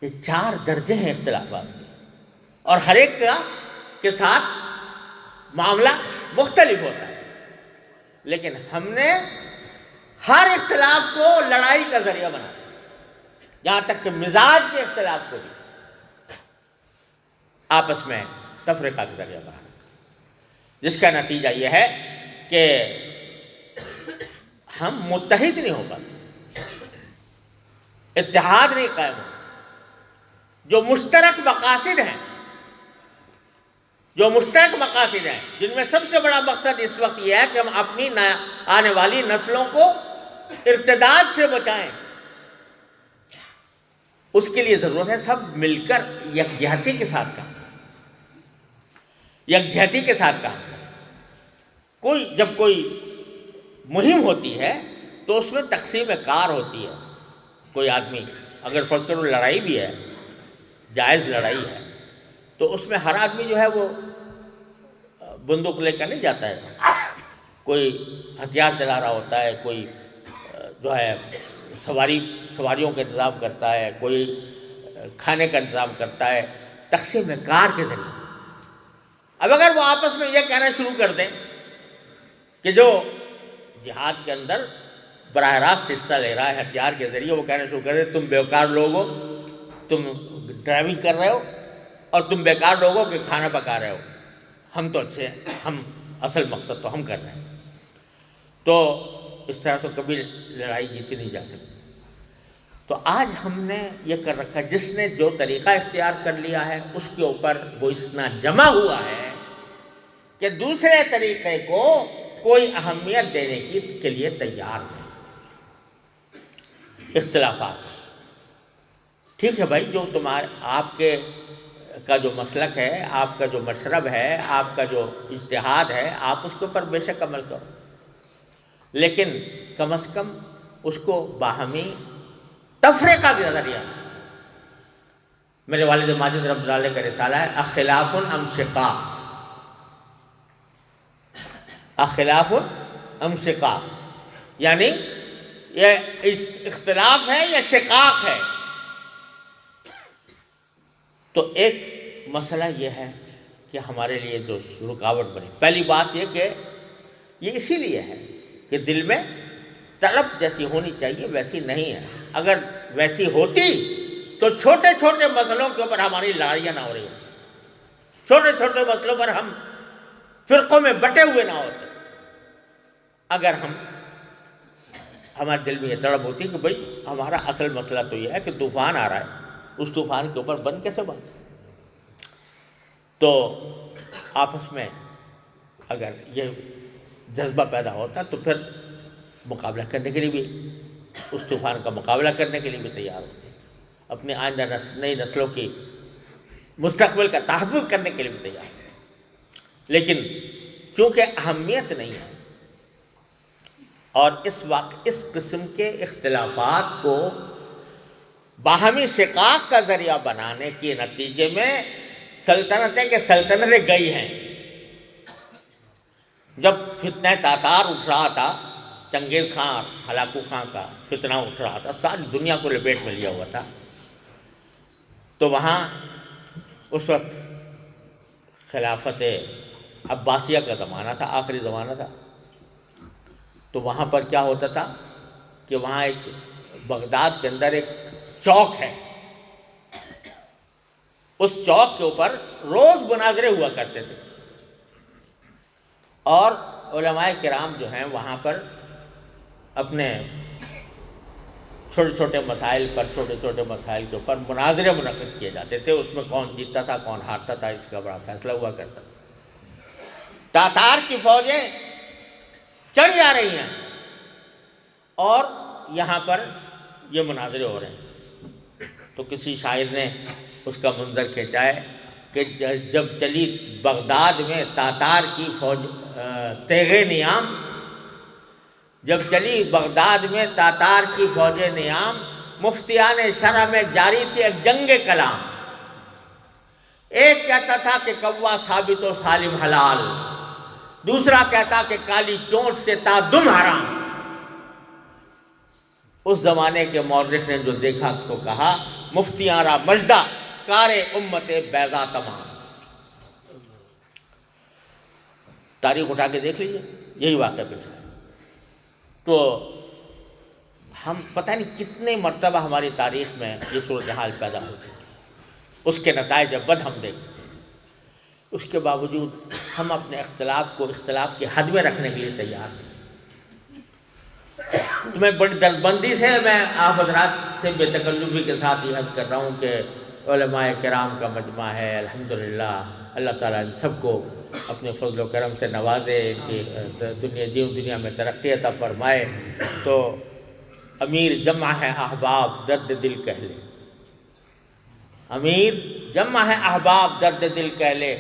یہ 4 درجے ہیں اختلافات کے, اور ہر ایک کے ساتھ معاملہ مختلف ہوتا ہے. لیکن ہم نے ہر اختلاف کو لڑائی کا ذریعہ بنا دیا, یہاں تک کہ مزاج کے اختلاف کو بھی آپس میں تفرقہ کا ذریعہ بنا دیا, جس کا نتیجہ یہ ہے کہ ہم متحد نہیں ہو پاتے, اتحاد نہیں قائم ہو. جو مشترک مقاصد ہیں, جن میں سب سے بڑا مقصد اس وقت یہ ہے کہ ہم اپنی آنے والی نسلوں کو ارتداد سے بچائیں, اس کے لیے ضرورت ہے سب مل کر یکجہتی کے ساتھ کام کریں. جب کوئی مہم ہوتی ہے تو اس میں تقسیم کار ہوتی ہے. کوئی آدمی اگر فرض کرو لڑائی بھی ہے, جائز لڑائی ہے, تو اس میں ہر آدمی جو ہے وہ بندوق لے کر نہیں جاتا ہے. کوئی ہتھیار چلا رہا ہوتا ہے, کوئی جو ہے سواریوں کا انتظام کرتا ہے, کوئی کھانے کا انتظام کرتا ہے, تقسیم کار کے ذریعے. اب اگر وہ آپس میں یہ کہنا شروع کر دیں کہ جو جہاد کے اندر براہ راست حصہ لے رہا ہے ہتھیار کے ذریعے, وہ کہنا شروع کر دیں تم بیکار لوگ ہو, تم ڈرائیونگ کر رہے ہو, اور تم بیکار لوگ ہو کہ کھانا پکا رہے ہو, ہم تو اچھے ہیں, ہم اصل مقصد تو ہم کر رہے ہیں. تو اس طرح تو کبھی لڑائی جیتی نہیں جا سکتی. تو آج ہم نے یہ کر رکھا, جس نے جو طریقہ اختیار کر لیا ہے اس کے اوپر وہ اتنا جمع ہوا ہے کہ دوسرے طریقے کو کوئی اہمیت دینے کے لیے تیار نہیں. اختلافات ٹھیک ہے بھائی, جو آپ کا جو مسلک ہے, آپ کا جو مشرب ہے, آپ کا جو اجتہاد ہے, آپ اس کے اوپر بے شک عمل کرو, لیکن کم از کم اس کو باہمی تفریقہ کا ذریعہ. میرے والد ماجد رحمۃ اللہ علیہ کا رسالہ ہے اختلاف ام شقاق. اختلاف ام شقاق یعنی یہ اختلاف ہے یا شقاق ہے. تو ایک مسئلہ یہ ہے کہ ہمارے لیے جو رکاوٹ بنی، پہلی بات یہ کہ یہ اسی لیے ہے کہ دل میں طلب جیسی ہونی چاہیے ویسی نہیں ہے. اگر ویسی ہوتی تو چھوٹے چھوٹے مسئلوں کے اوپر ہماری لڑائیاں نہ ہو رہی ہوتی، چھوٹے چھوٹے مسئلوں پر ہم فرقوں میں بٹے ہوئے نہ ہوتے. اگر ہمارے دل میں یہ طلب ہوتی کہ بھئی ہمارا اصل مسئلہ تو یہ ہے کہ طوفان آ رہا ہے، اس طوفان کے اوپر بند کیسے بند. تو آپس میں اگر یہ جذبہ پیدا ہوتا تو پھر مقابلہ کرنے کے لیے بھی، اس طوفان کا مقابلہ کرنے کے لیے بھی تیار ہوتے، اپنی آئندہ نئی نسلوں کی مستقبل کا تحفظ کرنے کے لیے بھی تیار ہوتے. لیکن چونکہ اہمیت نہیں ہے اور اس قسم کے اختلافات کو باہمی شقاق کا ذریعہ بنانے کے نتیجے میں سلطنتیں گئی ہیں. جب فتنہ تاتار اٹھ رہا تھا، چنگیز خان اور ہلاکو خان کا فتنہ اٹھ رہا تھا، ساری دنیا کو لپیٹ میں لیا ہوا تھا، تو وہاں اس وقت خلافت عباسیہ کا زمانہ تھا، آخری زمانہ تھا. تو وہاں پر کیا ہوتا تھا کہ وہاں ایک بغداد کے اندر ایک چوک ہے، اس چوک کے اوپر روز مناظرے ہوا کرتے تھے اور علماء کرام جو ہیں وہاں پر اپنے چھوٹے چھوٹے مسائل کے اوپر مناظرے منعقد کیے جاتے تھے. اس میں کون جیتتا تھا کون ہارتا تھا اس کا بڑا فیصلہ ہوا کرتا تھا. تاتار کی فوجیں چڑھ جا رہی ہیں اور یہاں پر یہ مناظرے ہو رہے ہیں. تو کسی شاعر نے اس کا منظر کھینچا ہے کہ جب چلی بغداد میں تاتار کی فوج تیغ نیام، جب چلی بغداد میں تاتار کی فوج نیام، مفتیان شرع میں جاری تھی ایک جنگ کلام. ایک کہتا تھا کہ کوا ثابت و سالم حلال، دوسرا کہتا کہ کالی چونچ سے تا دم حرام. اس زمانے کے مورخ نے جو دیکھا تو کہا مفتیاں را مجدہ کار امت بیضا تمام. تاریخ اٹھا کے دیکھ لیجیے، یہی واقعہ پیش ہے. تو ہم پتہ نہیں کتنے مرتبہ ہماری تاریخ میں یہ صورتحال پیدا ہوتی ہے، اس کے نتائج بد ہم دیکھتے ہیں. اس کے باوجود ہم اپنے اختلاف کی حد میں رکھنے کے لیے تیار ہیں. میں بڑی دربندی سے میں آپ حضرات سے بے تکلفی کے ساتھ یہ عرض کر رہا ہوں کہ علماء کرام کا مجمع ہے الحمدللہ. اللہ تعالیٰ ان سب کو اپنے فضل و کرم سے نوازے، کہ دنیا میں ترقی عطا فرمائے. تو امیر جمع ہے احباب درد دل کہہ لے، امیر جمع ہے احباب درد دل کہہ لے،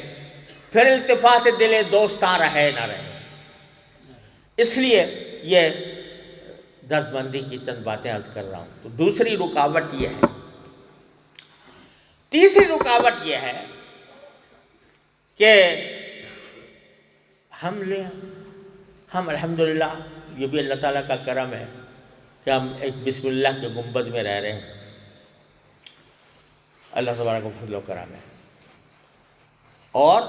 پھر التفات دل دوستاں رہے نہ رہے. اس لیے یہ درد مندی کی چند باتیں عرض کر رہا ہوں. تو دوسری رکاوٹ یہ ہے. تیسری رکاوٹ یہ ہے کہ ہم الحمدللہ، یہ بھی اللہ تعالیٰ کا کرم ہے کہ ہم ایک بسم اللہ کے گنبد میں رہ رہے ہیں. اللہ تبارک و فضل و کرم ہے، اور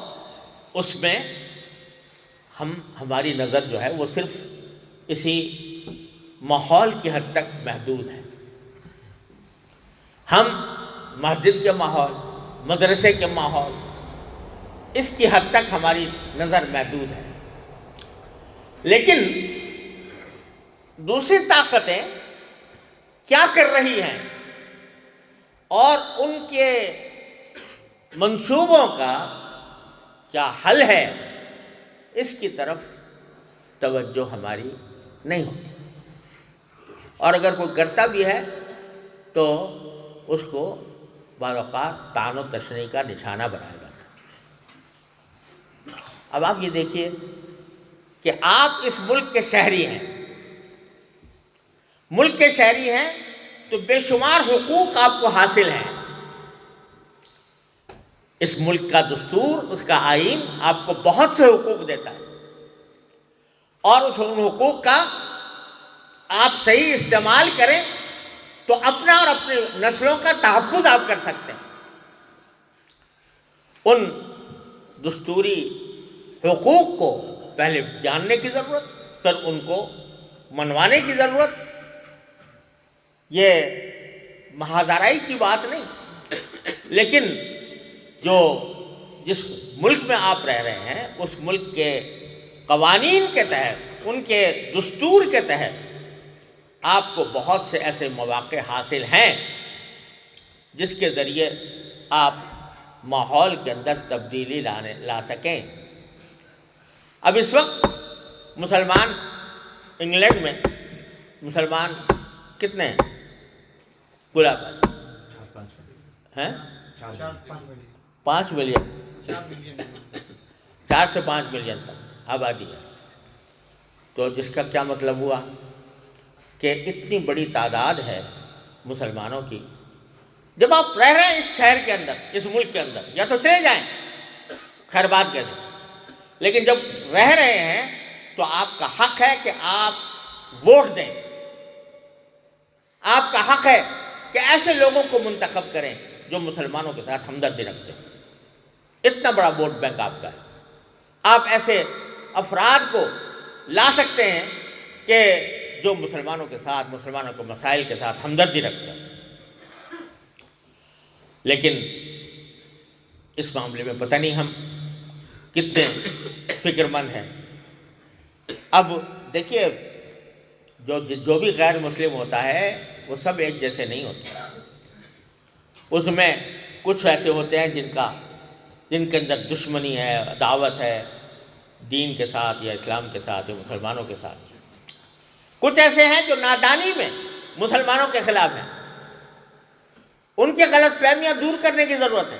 اس میں ہماری نظر جو ہے وہ صرف اسی ماحول کی حد تک محدود ہے. ہم مسجد کے ماحول، مدرسے کے ماحول، اس کی حد تک ہماری نظر محدود ہے. لیکن دوسری طاقتیں کیا کر رہی ہیں اور ان کے منصوبوں کا کیا حل ہے، اس کی طرف توجہ ہماری نہیں ہوتی. اور اگر کوئی کرتا بھی ہے تو اس کو بعض اوقات طعن و تشنیع کا نشانہ بنایا جاتا ہے. اب آپ یہ دیکھیے کہ آپ اس ملک کے شہری ہیں، ملک کے شہری ہیں تو بے شمار حقوق آپ کو حاصل ہیں. اس ملک کا دستور، اس کا آئین آپ کو بہت سے حقوق دیتا ہے، اور ان حقوق کا آپ صحیح استعمال کریں تو اپنا اور اپنی نسلوں کا تحفظ آپ کر سکتے ہیں. ان دستوری حقوق کو پہلے جاننے کی ضرورت، پھر ان کو منوانے کی ضرورت. یہ محاذ کی بات نہیں، لیکن جس ملک میں آپ رہ رہے ہیں اس ملک کے قوانین کے تحت، ان کے دستور کے تحت آپ کو بہت سے ایسے مواقع حاصل ہیں جس کے ذریعے آپ ماحول کے اندر تبدیلی لا سکیں. اب اس وقت مسلمان انگلینڈ میں مسلمان کتنے ہیں؟ پورا ہیں 5 ملین، 4 سے 5 ملین تک آبادی ہے. تو جس کا کیا مطلب ہوا کہ اتنی بڑی تعداد ہے مسلمانوں کی. جب آپ رہ رہے ہیں اس شہر کے اندر، اس ملک کے اندر، یا تو چلے جائیں، خیر بات کہہ دیں، لیکن جب رہ رہے ہیں تو آپ کا حق ہے کہ آپ ووٹ دیں. آپ کا حق ہے کہ ایسے لوگوں کو منتخب کریں جو مسلمانوں کے ساتھ ہمدردی رکھتے ہیں. اتنا بڑا ووٹ بینک آپ کا ہے. آپ ایسے افراد کو لا سکتے ہیں کہ جو مسلمانوں کے ساتھ، مسلمانوں کے مسائل کے ساتھ ہمدردی رکھتے ہیں. لیکن اس معاملے میں پتہ نہیں ہم کتنے فکر مند ہیں. اب دیکھیے، جو بھی غیر مسلم ہوتا ہے وہ سب ایک جیسے نہیں ہوتے. اس میں کچھ ایسے ہوتے ہیں جن کے اندر دشمنی ہے، عداوت ہے دین کے ساتھ یا اسلام کے ساتھ یا مسلمانوں کے ساتھ. کچھ ایسے ہیں جو نادانی میں مسلمانوں کے خلاف ہیں. ان کی غلط فہمیاں دور کرنے کی ضرورت ہے.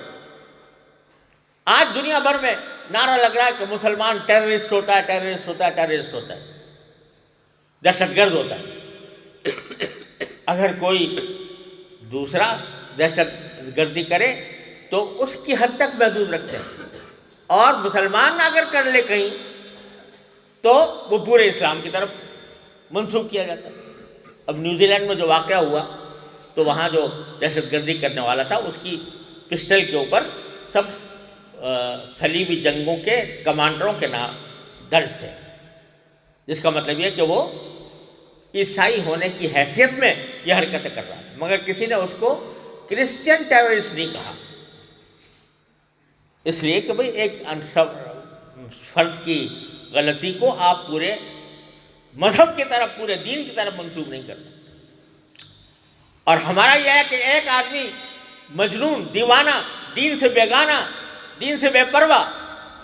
آج دنیا بھر میں نعرہ لگ رہا ہے کہ مسلمان ٹیررسٹ ہوتا ہے، ٹیررسٹ ہوتا ہے، ٹیررسٹ ہوتا ہے، دہشت گرد ہوتا ہے. اگر کوئی دوسرا دہشت گردی کرے تو اس کی حد تک محدود رکھتے ہیں، اور مسلمان اگر کر لے کہیں تو وہ پورے اسلام کی طرف منسوخ کیا جاتا ہے. اب نیوزی لینڈ میں جو واقعہ ہوا تو وہاں جو دہشت گردی کرنے والا تھا اس کی پسٹل کے اوپر سب صلیبی جنگوں کے کمانڈروں کے نام درج تھے، جس کا مطلب یہ کہ وہ عیسائی ہونے کی حیثیت میں یہ حرکتیں کر رہا ہے. مگر کسی نے اس کو کرسچین ٹیررسٹ نہیں کہا، اس لیے کہ بھئی ایک فرد کی غلطی کو آپ پورے مذہب کی طرف، پورے دین کی طرف منسوخ نہیں کر سکتے. اور ہمارا یہ ہے کہ ایک آدمی مجنون، دیوانہ، دین سے بیگانہ، دین سے بے پرواہ،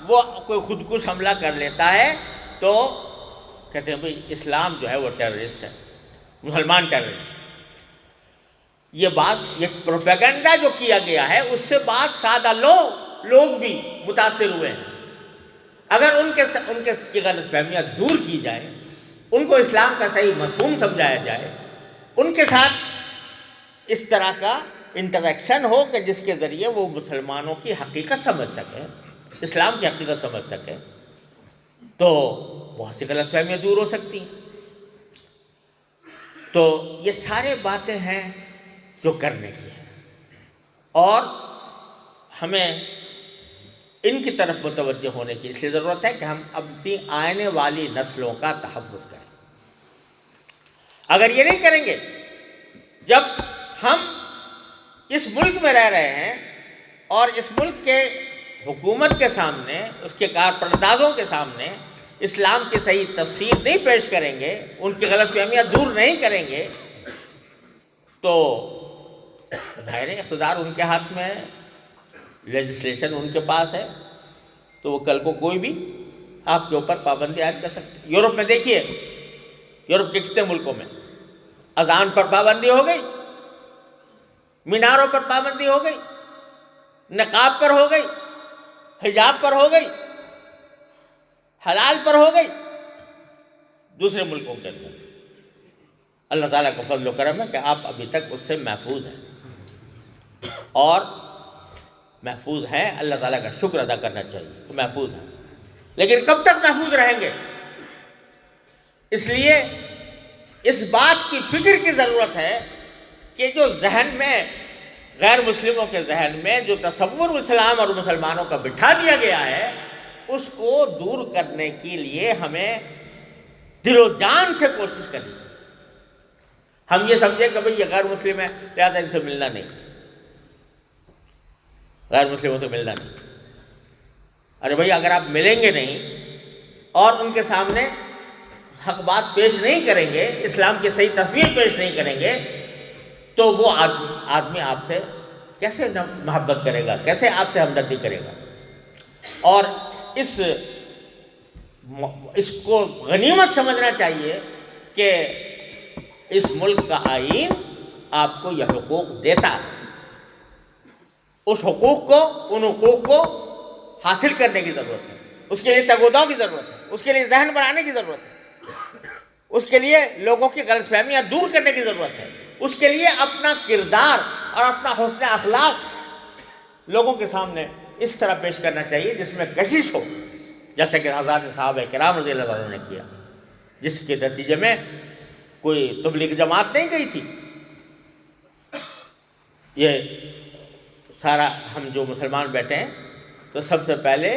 وہ کوئی خودکش حملہ کر لیتا ہے تو کہتے ہیں بھئی اسلام جو ہے وہ ٹیررسٹ ہے، مسلمان ٹیررسٹ. یہ بات، یہ پروپیگنڈا جو کیا گیا ہے اس سے بات سادہ لوگ بھی متاثر ہوئے ہیں. اگر ان کے غلط فہمیاں دور کی جائیں، ان کو اسلام کا صحیح مفہوم سمجھایا جائے، ان کے ساتھ اس طرح کا انٹریکشن ہو کہ جس کے ذریعے وہ مسلمانوں کی حقیقت سمجھ سکیں، اسلام کی حقیقت سمجھ سکیں، تو بہت سی غلط فہمیاں دور ہو سکتی ہیں. تو یہ سارے باتیں ہیں جو کرنے کی ہیں، اور ہمیں ان کی طرف متوجہ ہونے کی اس لیے ضرورت ہے کہ ہم اپنی آنے والی نسلوں کا تحفظ کریں. اگر یہ نہیں کریں گے، جب ہم اس ملک میں رہ رہے ہیں اور اس ملک کے حکومت کے سامنے، اس کے کارپردازوں کے سامنے اسلام کی صحیح تفسیر نہیں پیش کریں گے، ان کی غلط فہمیاں دور نہیں کریں گے، تو ظاہر اقتدار ان کے ہاتھ میں ہے، لیجسلیشن ان کے پاس ہے، تو وہ کل کو کوئی بھی آپ کے اوپر پابندی عائد کر سکتے. یورپ میں دیکھیے، یورپ کے کتنے ملکوں میں اذان پر پابندی ہو گئی، میناروں پر پابندی ہو گئی، نقاب پر ہو گئی، حجاب پر ہو گئی، حلال پر ہو گئی دوسرے ملکوں کے اندر. اللہ تعالیٰ کا فضل و کرم ہے کہ آپ ابھی تک اس سے محفوظ ہیں، اور محفوظ ہیں، اللہ تعالیٰ کا شکر ادا کرنا چاہیے کہ محفوظ ہیں۔ لیکن کب تک محفوظ رہیں گے؟ اس لیے اس بات کی فکر کی ضرورت ہے کہ جو ذہن میں، غیر مسلموں کے ذہن میں جو تصور اسلام اور مسلمانوں کا بٹھا دیا گیا ہے، اس کو دور کرنے کے لیے ہمیں دل و جان سے کوشش کرنی چاہیے۔ ہم یہ سمجھیں کہ بھئی یہ غیر مسلم ہے لہٰذا ان سے ملنا نہیں، غیر مسلموں سے ملنا نہیں۔ ارے بھئی اگر آپ ملیں گے نہیں اور ان کے سامنے حق بات پیش نہیں کریں گے، اسلام کی صحیح تصویر پیش نہیں کریں گے، تو وہ آدمی آپ سے کیسے محبت کرے گا، کیسے آپ سے ہمدردی کرے گا؟ اور اس کو غنیمت سمجھنا چاہیے کہ اس ملک کا آئین آپ کو یہ حقوق دیتا ہے، اس حقوق کو، ان حقوق کو حاصل کرنے کی ضرورت ہے، اس کے لیے تگوداؤ کی ضرورت ہے، اس کے لیے ذہن بنانے کی ضرورت ہے، اس کے لیے لوگوں کی غلط فہمیاں دور کرنے کی ضرورت ہے، اس کے لیے اپنا کردار اور اپنا حسن اخلاق لوگوں کے سامنے اس طرح پیش کرنا چاہیے جس میں کشش ہو، جیسے کہ حضرات صحابہ کرام رضی اللہ عنہ نے کیا، جس کے نتیجے میں کوئی تبلیغ جماعت نہیں گئی تھی۔ یہ سارا ہم جو مسلمان بیٹھے ہیں تو سب سے پہلے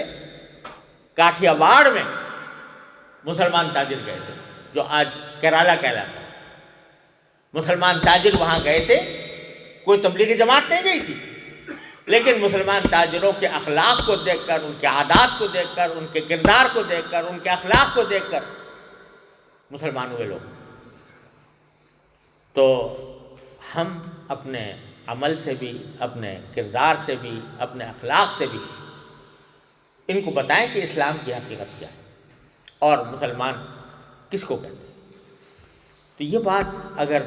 کاٹھیا واڑ میں مسلمان تاجر گئے تھے، جو آج کیرالہ کہلاتا ہے۔ مسلمان تاجر وہاں گئے تھے، کوئی تبلیغی جماعت نہیں گئی تھی، لیکن مسلمان تاجروں کے اخلاق کو دیکھ کر، ان کے عادات کو دیکھ کر، ان کے کردار کو دیکھ کر، ان کے اخلاق کو دیکھ کر مسلمان ہوئے لوگ۔ تو ہم اپنے عمل سے بھی، اپنے کردار سے بھی، اپنے اخلاق سے بھی ان کو بتائیں کہ اسلام کی حقیقت کیا ہے اور مسلمان کس کو کہتے ہیں۔ تو یہ بات اگر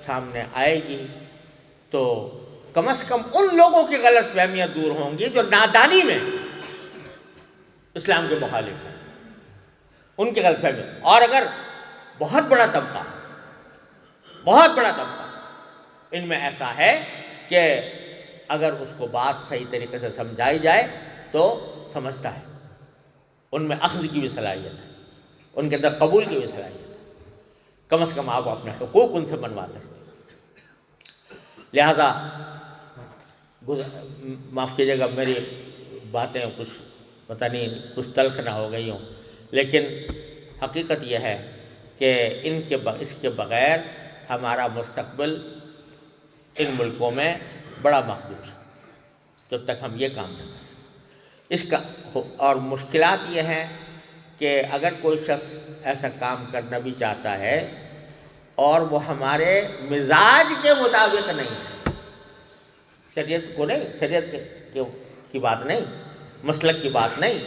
سامنے آئے گی تو کم از کم ان لوگوں کی غلط فہمیاں دور ہوں گی جو نادانی میں اسلام کے مخالف ہیں، ان کی غلط فہمیاں۔ اور اگر بہت بڑا طبقہ ان میں ایسا ہے کہ اگر اس کو بات صحیح طریقے سے سمجھائی جائے تو سمجھتا ہے، ان میں اخذ کی بھی صلاحیت ہے، ان کے اندر قبول کی بھی صلاحیت ہے، کم از کم آپ اپنے حقوق ان سے منوا سکتے ہیں۔ لہذا معاف کیجیے گا میری باتیں کچھ پتہ نہیں کچھ تلخ نہ ہو گئی ہوں، لیکن حقیقت یہ ہے کہ اس کے بغیر ہمارا مستقبل ان ملکوں میں بڑا محدود ہے، جب تک ہم یہ کام نہ کریں۔ اس کا اور مشکلات یہ ہیں کہ اگر کوئی شخص ایسا کام کرنا بھی چاہتا ہے اور وہ ہمارے مزاج کے مطابق نہیں ہے، شریعت کو نہیں، شریعت کی بات نہیں، مسلک کی بات نہیں،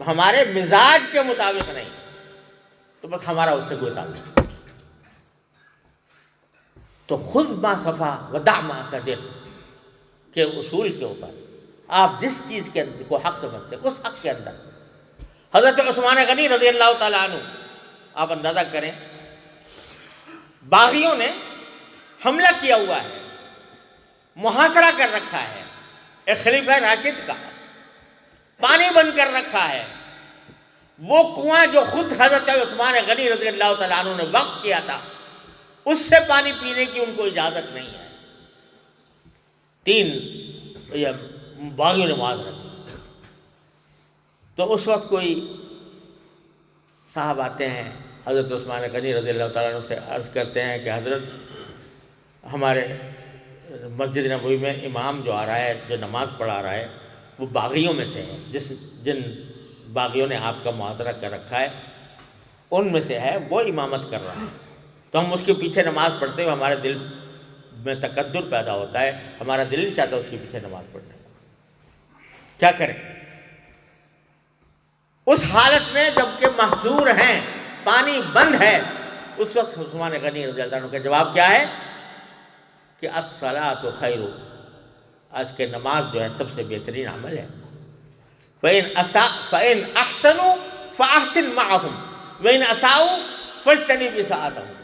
ہمارے مزاج کے مطابق نہیں، تو بس ہمارا اس سے کوئی تعلق نہیں۔ تو خود ما صفا ودع ما قدر کے اصول کے اوپر آپ جس چیز کو حق سمجھتے ہیں اس حق کے اندر، حضرت عثمان غنی رضی اللہ تعالیٰ عنہ، آپ اندازہ کریں باغیوں نے حملہ کیا ہوا ہے، محاصرہ کر رکھا ہے ایک خلیفہ راشد کا، پانی بند کر رکھا ہے، وہ کنواں جو خود حضرت عثمان غنی رضی اللہ تعالیٰ عنہ نے وقف کیا تھا اس سے پانی پینے کی ان کو اجازت نہیں ہے۔ 3 باغیوں نے معاذرت کی۔ تو اس وقت کوئی صاحب آتے ہیں حضرت عثمان غنی رضی اللہ تعالیٰ عنہ سے عرض کرتے ہیں کہ حضرت ہمارے مسجد نبوی میں امام جو آ رہا ہے، جو نماز پڑھا رہا ہے، وہ باغیوں میں سے ہے، جن باغیوں نے آپ کا معاذرہ کر رکھا ہے ان میں سے ہے، وہ امامت کر رہا ہے، تو ہم اس کے پیچھے نماز پڑھتے ہوئے ہمارے دل میں تقدر پیدا ہوتا ہے، ہمارا دل نہیں چاہتا اس کے پیچھے نماز پڑھنے کا، کیا کریں؟ اس حالت میں جب کہ محظور ہیں، پانی بند ہے، اس وقت عثمان غنی رضی اللہ عنہ کا جواب کیا ہے کہ الصلاۃ خیر، آج کے نماز جو ہے سب سے بہترین عمل ہے، فَإِنْ أَحْسَنُوا فَأَحْسِنْ مَعَهُمْ وَإِنْ أَسَاءُوا فَاجْتَنِبْ إِسَاءَتَهُمْ۔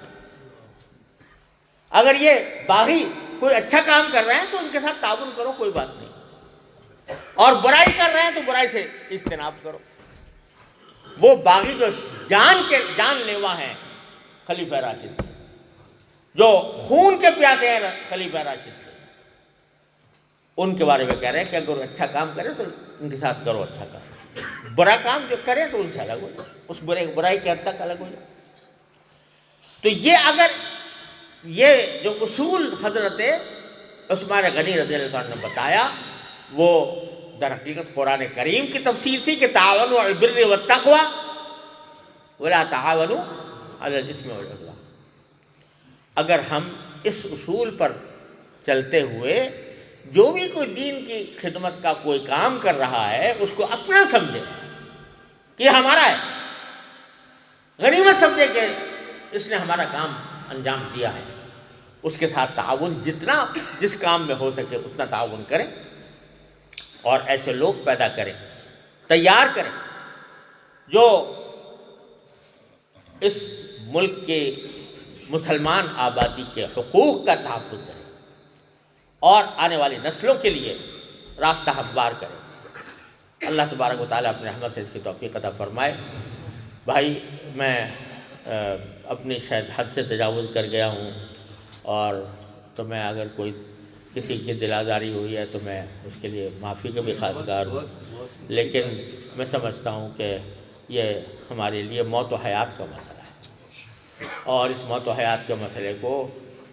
اگر یہ باغی کوئی اچھا کام کر رہے ہیں تو ان کے ساتھ تعاون کرو، کوئی بات نہیں، اور برائی کر رہے ہیں تو برائی سے اجتناب کرو۔ وہ باغی جو جان لیوا ہیں خلیفہ راشد، جو خون کے پیاسے ہیں خلیفہ راشد، ان کے بارے میں کہہ رہے ہیں کہ اگر اچھا کام کرے تو ان کے ساتھ کرو اچھا کام، برا کام جو کرے تو ان سے الگ ہو جائے، اس برائی کے حد تک الگ ہو جائے۔ تو یہ اگر یہ جو اصول حضرت عثمان غنی رضی اللہ عنہ نے بتایا، وہ در حقیقت قرآن کریم کی تفسیر تھی کہ تعاونوا علی البر والتقوی ولا تعاونوا علی الاثم والعدوان۔ اگر ہم اس اصول پر چلتے ہوئے جو بھی کوئی دین کی خدمت کا کوئی کام کر رہا ہے اس کو اپنا سمجھے کہ یہ ہمارا ہے، غنیمت سمجھے کہ اس نے ہمارا کام انجام دیا ہے، اس کے ساتھ تعاون جتنا جس کام میں ہو سکے اتنا تعاون کریں، اور ایسے لوگ پیدا کریں، تیار کریں جو اس ملک کے مسلمان آبادی کے حقوق کا تحفظ کریں اور آنے والی نسلوں کے لیے راستہ ہموار کریں۔ اللہ تبارک و تعالیٰ اپنے رحمت سے اس کی توفیق عطا فرمائے۔ بھائی میں اپنی شاید حد سے تجاوز کر گیا ہوں، اور تو میں اگر کوئی کسی کی دل آزاری ہوئی ہے تو میں اس کے لیے معافی کا بھی خواستگار ہوں، لیکن میں سمجھتا ہوں کہ یہ ہمارے لیے موت و حیات کا مسئلہ ہے، اور اس موت و حیات کے مسئلے کو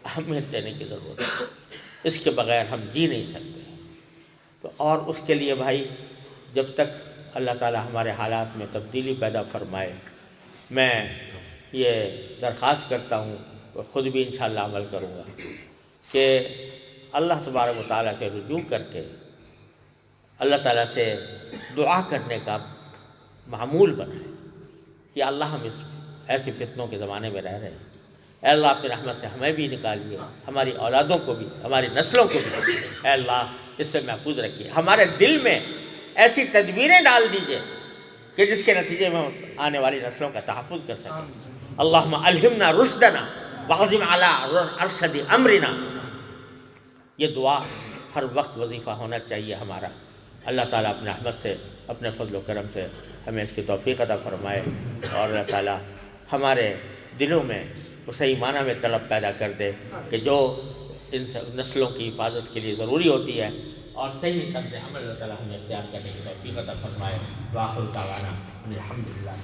اہمیت دینے کی ضرورت ہے، اس کے بغیر ہم جی نہیں سکتے۔ تو اور اس کے لیے بھائی جب تک اللہ تعالیٰ ہمارے حالات میں تبدیلی پیدا فرمائے، میں یہ درخواست کرتا ہوں، خود بھی انشاءاللہ عمل کروں گا، کہ اللہ تبارک و تعالیٰ سے رجوع کر کے اللہ تعالیٰ سے دعا کرنے کا معمول بنائیں کہ اللہ ہم اس ایسے فتنوں کے زمانے میں رہ رہے ہیں، اے اللہ اپنی رحمت سے ہمیں بھی نکالیے، ہماری اولادوں کو بھی، ہماری نسلوں کو بھی اے اللہ اس سے محفوظ رکھیے، ہمارے دل میں ایسی تدبیریں ڈال دیجئے کہ جس کے نتیجے میں ہم آنے والی نسلوں کا تحفظ کر سکیں۔ اللہم الہمنا رشدنا واعظم علی ارشد امرنا، یہ دعا ہر وقت وظیفہ ہونا چاہیے ہمارا۔ اللہ تعالیٰ اپنے رحمت سے، اپنے فضل و کرم سے ہمیں اس کی توفیق عطا فرمائے، اور اللہ تعالیٰ ہمارے دلوں میں وہ صحیح معنی میں طلب پیدا کر دے کہ جو ان نسلوں کی حفاظت کے لیے ضروری ہوتی ہے، اور صحیح طرز عمل اللہ تعالیٰ ہمیں اختیار کرنے کی توفیق عطا فرمائے۔ وآخر دعوانا الحمدللہ۔